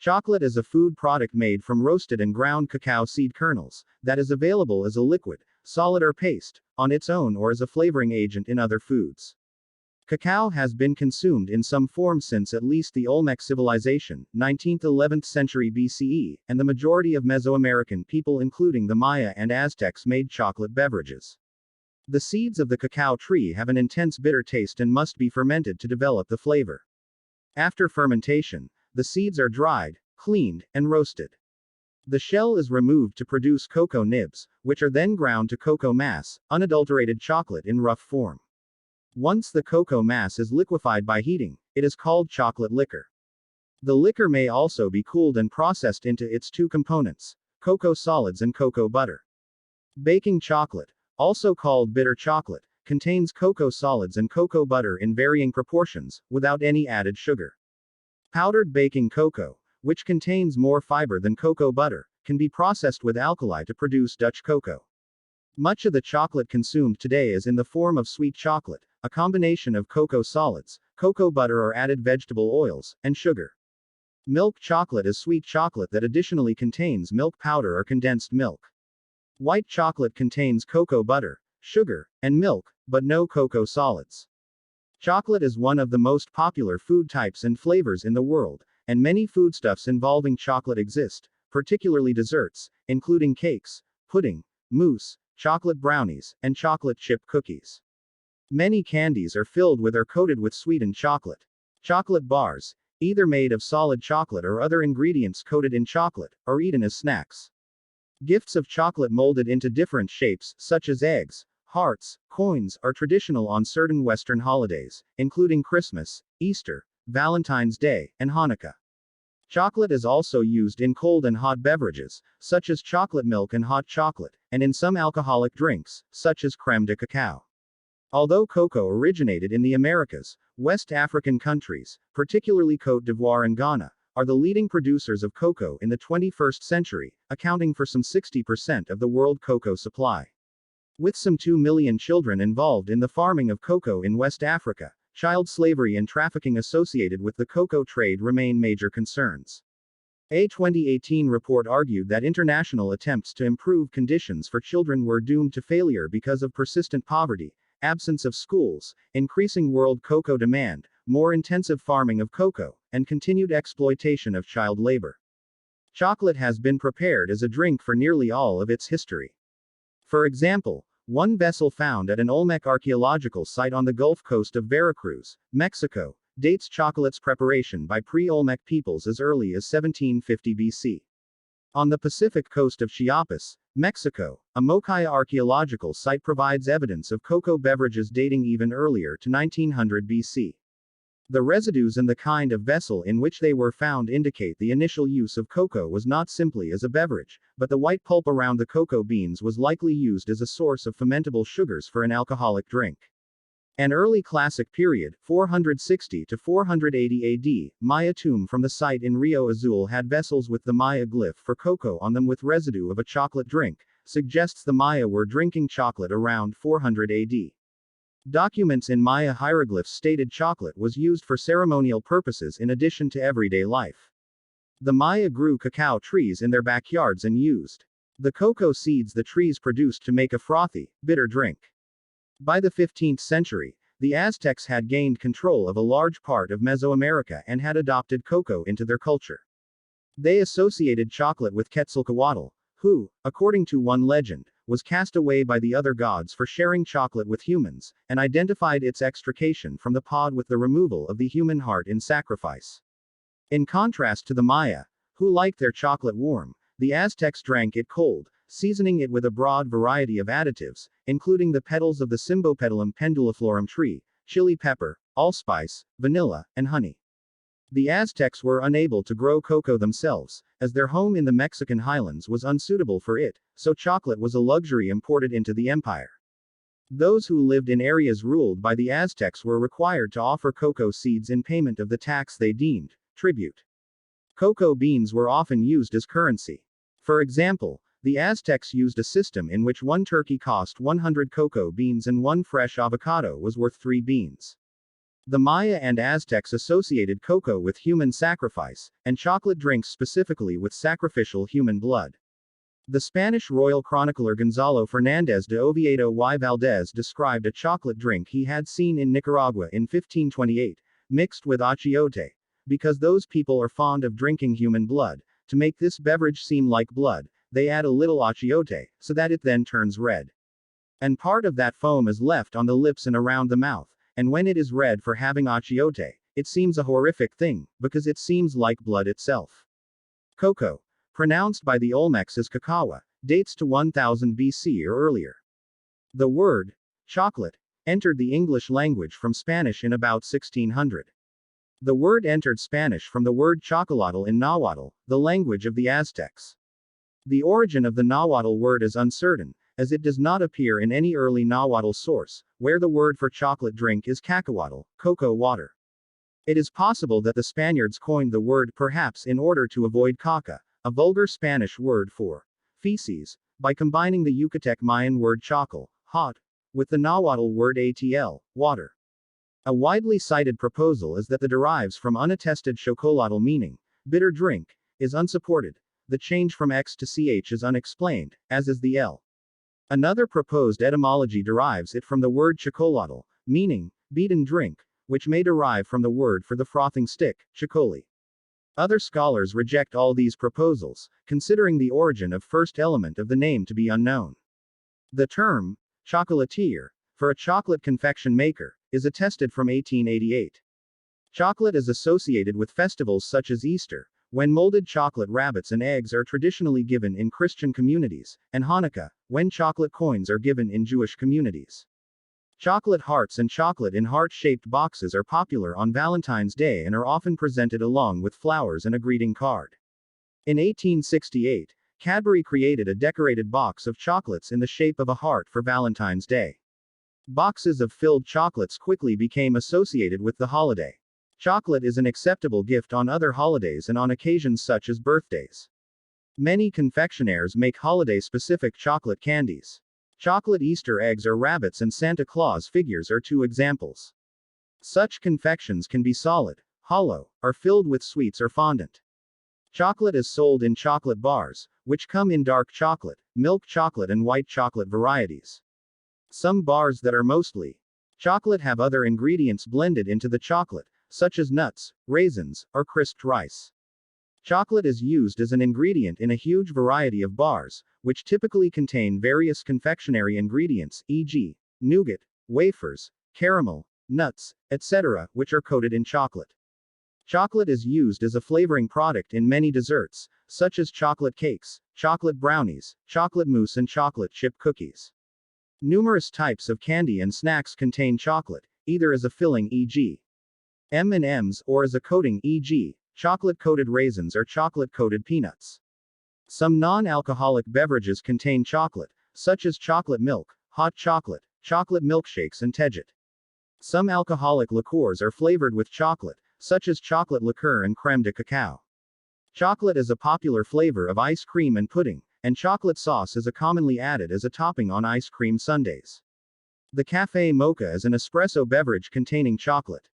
Chocolate is a food product made from roasted and ground cacao seed kernels, that is available as a liquid, solid or paste, on its own or as a flavoring agent in other foods. Cacao has been consumed in some form since at least the Olmec civilization, 19th–11th century BCE, and the majority of Mesoamerican people including the Maya and Aztecs made chocolate beverages. The seeds of the cacao tree have an intense bitter taste and must be fermented to develop the flavor. After fermentation, the seeds are dried, cleaned, and roasted. The shell is removed to produce cocoa nibs, which are then ground to cocoa mass, unadulterated chocolate in rough form. Once the cocoa mass is liquefied by heating, it is called chocolate liquor. The liquor may also be cooled and processed into its two components, cocoa solids and cocoa butter. Baking chocolate, also called bitter chocolate, contains cocoa solids and cocoa butter in varying proportions, without any added sugar. Powdered baking cocoa, which contains more fiber than cocoa butter, can be processed with alkali to produce Dutch cocoa. Much of the chocolate consumed today is in the form of sweet chocolate, a combination of cocoa solids, cocoa butter or added vegetable oils, and sugar. Milk chocolate is sweet chocolate that additionally contains milk powder or condensed milk. White chocolate contains cocoa butter, sugar, and milk, but no cocoa solids. Chocolate is one of the most popular food types and flavors in the world, and many foodstuffs involving chocolate exist, particularly desserts, including cakes, pudding, mousse, chocolate brownies, and chocolate chip cookies. Many candies are filled with or coated with sweetened chocolate. Chocolate bars, either made of solid chocolate or other ingredients coated in chocolate, are eaten as snacks. Gifts of chocolate molded into different shapes, such as eggs, hearts, coins, are traditional on certain Western holidays, including Christmas, Easter, Valentine's Day, and Hanukkah. Chocolate is also used in cold and hot beverages, such as chocolate milk and hot chocolate, and in some alcoholic drinks, such as crème de cacao. Although cocoa originated in the Americas, West African countries, particularly Côte d'Ivoire and Ghana, are the leading producers of cocoa in the 21st century, accounting for some 60% of the world cocoa supply. With some 2 million children involved in the farming of cocoa in West Africa, child slavery and trafficking associated with the cocoa trade remain major concerns. A 2018 report argued that international attempts to improve conditions for children were doomed to failure because of persistent poverty, absence of schools, increasing world cocoa demand, more intensive farming of cocoa, and continued exploitation of child labor. Chocolate has been prepared as a drink for nearly all of its history. For example, one vessel found at an Olmec archaeological site on the Gulf Coast of Veracruz, Mexico, dates chocolate's preparation by pre-Olmec peoples as early as 1750 BC. On the Pacific coast of Chiapas, Mexico, a Moquaya archaeological site provides evidence of cocoa beverages dating even earlier to 1900 BC. The residues and the kind of vessel in which they were found indicate the initial use of cocoa was not simply as a beverage, but the white pulp around the cocoa beans was likely used as a source of fermentable sugars for an alcoholic drink. An early classic period, 460 to 480 AD, Maya tomb from the site in Rio Azul had vessels with the Maya glyph for cocoa on them with residue of a chocolate drink, suggests the Maya were drinking chocolate around 400 AD. Documents in Maya hieroglyphs stated chocolate was used for ceremonial purposes in addition to everyday life. The Maya grew cacao trees in their backyards and used the cocoa seeds the trees produced to make a frothy, bitter drink. By the 15th century, the Aztecs had gained control of a large part of Mesoamerica and had adopted cocoa into their culture. They associated chocolate with Quetzalcoatl, who, according to one legend, was cast away by the other gods for sharing chocolate with humans, and identified its extrication from the pod with the removal of the human heart in sacrifice. In contrast to the Maya, who liked their chocolate warm, the Aztecs drank it cold, seasoning it with a broad variety of additives, including the petals of the Cymbopetalum penduliflorum tree, chili pepper, allspice, vanilla, and honey. The Aztecs were unable to grow cocoa themselves, as their home in the Mexican highlands was unsuitable for it, so chocolate was a luxury imported into the empire. Those who lived in areas ruled by the Aztecs were required to offer cocoa seeds in payment of the tax they deemed tribute. Cocoa beans were often used as currency. For example, the Aztecs used a system in which one turkey cost 100 cocoa beans and one fresh avocado was worth 3 beans. The Maya and Aztecs associated cocoa with human sacrifice, and chocolate drinks specifically with sacrificial human blood. The Spanish royal chronicler Gonzalo Fernández de Oviedo y Valdez described a chocolate drink he had seen in Nicaragua in 1528, mixed with achiote. Because those people are fond of drinking human blood, to make this beverage seem like blood, they add a little achiote, so that it then turns red. And part of that foam is left on the lips and around the mouth, and when it is red for having achiote, it seems a horrific thing, because it seems like blood itself. Cocoa, pronounced by the Olmecs as cacawa, dates to 1000 BC or earlier. The word, chocolate, entered the English language from Spanish in about 1600. The word entered Spanish from the word chocolatl in Nahuatl, the language of the Aztecs. The origin of the Nahuatl word is uncertain, as it does not appear in any early Nahuatl source, where the word for chocolate drink is cacahuatl, cocoa water. It is possible that the Spaniards coined the word perhaps in order to avoid caca, a vulgar Spanish word for feces, by combining the Yucatec Mayan word chocal, hot, with the Nahuatl word atl, water. A widely cited proposal is that the derives from unattested chocolatl meaning, bitter drink, is unsupported. The change from X to CH is unexplained, as is the L. Another proposed etymology derives it from the word chocolatl, meaning beaten drink, which may derive from the word for the frothing stick, chocoli. Other scholars reject all these proposals, considering the origin of first element of the name to be unknown. The term, chocolatier, for a chocolate confection maker, is attested from 1888. Chocolate is associated with festivals such as Easter, when molded chocolate rabbits and eggs are traditionally given in Christian communities, and Hanukkah, when chocolate coins are given in Jewish communities. Chocolate hearts and chocolate in heart-shaped boxes are popular on Valentine's Day and are often presented along with flowers and a greeting card. In 1868, Cadbury created a decorated box of chocolates in the shape of a heart for Valentine's Day. Boxes of filled chocolates quickly became associated with the holiday. Chocolate is an acceptable gift on other holidays and on occasions such as birthdays. Many confectionaires make holiday-specific chocolate candies. Chocolate Easter eggs or rabbits and Santa Claus figures are two examples. Such confections can be solid, hollow, or filled with sweets or fondant. Chocolate is sold in chocolate bars, which come in dark chocolate, milk chocolate and white chocolate varieties. Some bars that are mostly chocolate have other ingredients blended into the chocolate, such as nuts, raisins, or crisped rice. Chocolate is used as an ingredient in a huge variety of bars, which typically contain various confectionery ingredients, e.g., nougat, wafers, caramel, nuts, etc., which are coated in chocolate. Chocolate is used as a flavoring product in many desserts, such as chocolate cakes, chocolate brownies, chocolate mousse and chocolate chip cookies. Numerous types of candy and snacks contain chocolate, either as a filling e.g. M&Ms or as a coating e.g., chocolate-coated raisins or chocolate-coated peanuts. Some non-alcoholic beverages contain chocolate, such as chocolate milk, hot chocolate, chocolate milkshakes and tejet. Some alcoholic liqueurs are flavored with chocolate, such as chocolate liqueur and crème de cacao. Chocolate is a popular flavor of ice cream and pudding, and chocolate sauce is commonly added as a topping on ice cream sundaes. The café mocha is an espresso beverage containing chocolate.